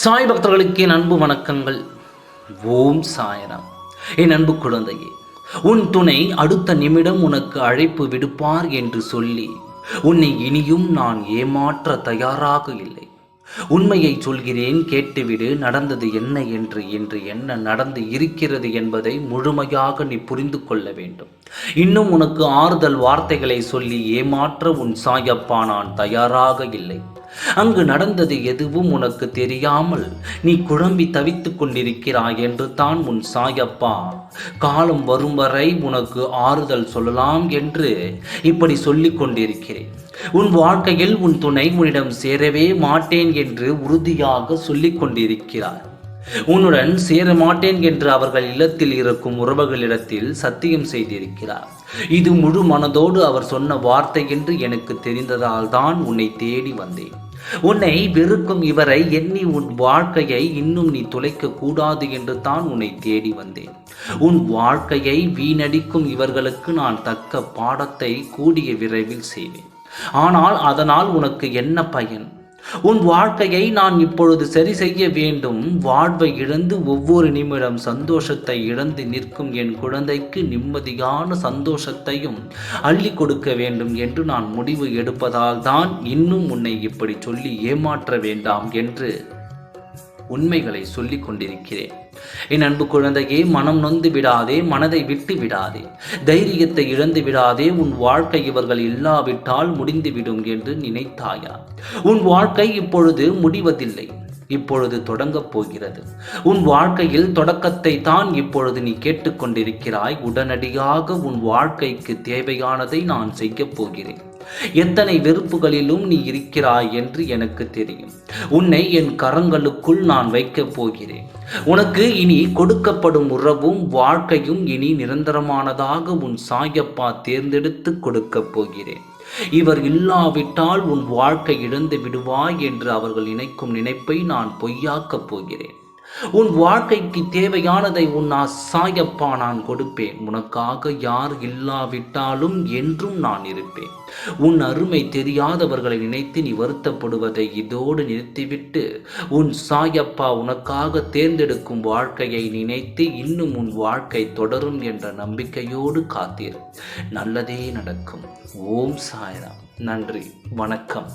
சாய் பக்தர்களுக்கு என் அன்பு வணக்கங்கள். ஓம் சாய்ராம். என் அன்பு குழந்தையே, உன் துணை அடுத்த நிமிடம் உனக்கு அழைப்பு விடுப்பார் என்று சொல்லி உன்னை இனியும் நான் ஏமாற்ற தயாராக இல்லை. உண்மையை சொல்கிறேன், கேட்டுவிடு. நடந்தது என்ன என்று என்ன நடந்து இருக்கிறது என்பதை முழுமையாக நீ புரிந்து கொள்ள வேண்டும். இன்னும் உனக்கு ஆறுதல் வார்த்தைகளை சொல்லி ஏமாற்ற உன் சாயப்பா நான் தயாராக இல்லை. அங்கு நடந்தது எதுவும் உனக்கு தெரியாமல் நீ குழம்பி தவித்துக் கொண்டிருக்கிறாய் என்று தான் உன் சாயப்பா காலம் வரும் வரை உனக்கு ஆறுதல் சொல்லலாம் என்று இப்படி சொல்லிக் கொண்டிருக்கிறேன். உன் வாழ்க்கையில் உன் துணை உன்னிடம் சேரவே மாட்டேன் என்று உறுதியாக சொல்லிக் கொண்டிருக்கிறார். உன்னுடன் சேர மாட்டேன் என்று அவர்கள் இல்லத்தில் இருக்கும் உறவுகளிடத்தில் சத்தியம் செய்திருக்கிறார். இது முழு மனதோடு அவர் சொன்ன வார்த்தை என்று எனக்கு தெரிந்ததால் தான் உன்னை தேடி வந்தேன். உன்னை வெறுக்கும் இவரை எண்ணி உன் வாழ்க்கையை இன்னும் நீ தொலைக்க கூடாது என்று தான் உன்னை தேடி வந்தேன். உன் வாழ்க்கையை வீணடிக்கும் இவர்களுக்கு நான் தக்க பாடத்தை கூடிய விரைவில் செய்வேன். ஆனால் அதனால் உனக்கு என்ன பயன்? உன் வாழ்க்கையை நான் இப்பொழுது சரி செய்ய வேண்டும். வாழ்வை இழந்து ஒவ்வொரு நிமிடம் சந்தோஷத்தை இழந்து நிற்கும் என் குழந்தைக்கு நிம்மதியான சந்தோஷத்தையும் அள்ளி கொடுக்க வேண்டும் என்று நான் முடிவு எடுப்பதால் தான் இன்னும் உன்னை இப்படி சொல்லி ஏமாற்ற வேண்டாம் என்று உண்மைகளை சொல்லிக் கொண்டிருக்கிறேன். என் அன்பு குழந்தையே, மனம் நொந்து விடாதே, மனதை விட்டு விடாதே, தைரியத்தை இழந்து விடாதே. உன் வாழ்க்கை இவர்கள் இல்லாவிட்டால் முடிந்துவிடும் என்று நினைத்தாயா? உன் வாழ்க்கை இப்பொழுது முடிவதில்லை, இப்பொழுது தொடங்கப் போகிறது. உன் வாழ்க்கையில் தொடக்கத்தை தான் இப்பொழுது நீ கேட்டுக்கொண்டிருக்கிறாய். உடனடியாக உன் வாழ்க்கைக்கு தேவையானதை நான் செய்ய போகிறேன். எத்தனை வெறுப்புகளிலும் நீ இருக்கிறாய் என்று எனக்கு தெரியும். உன்னை என் கரங்களுக்குள் நான் வைக்கப் போகிறேன். உனக்கு இனி கொடுக்கப்படும் உறவும் வாழ்க்கையும் இனி நிரந்தரமானதாக உன் சாயப்பா தேர்ந்தெடுத்து கொடுக்கப் போகிறேன். இவர் இல்லாவிட்டால் உன் வாழ்க்கை இழந்து விடுவாய் என்று அவர்கள் நினைக்கும் நினைப்பை நான் பொய்யாக்கப் போகிறேன். உன் வாழ்க்கைக்கு தேவையானதை உன் சாயப்பா நான் கொடுப்பேன். உனக்காக யார் இல்லாவிட்டாலும் என்றும் நான் இருப்பேன். உன் அருமை தெரியாதவர்களை நினைத்து நீ வருத்தப்படுவதை இதோடு நிறுத்திவிட்டு உன் சாயப்பா உனக்காக தேர்ந்தெடுக்கும் வாழ்க்கையை நினைத்து இன்னும் உன் வாழ்க்கை தொடரும் என்ற நம்பிக்கையோடு காத்தீர். நல்லதே நடக்கும். ஓம் சாய்ராம். நன்றி, வணக்கம்.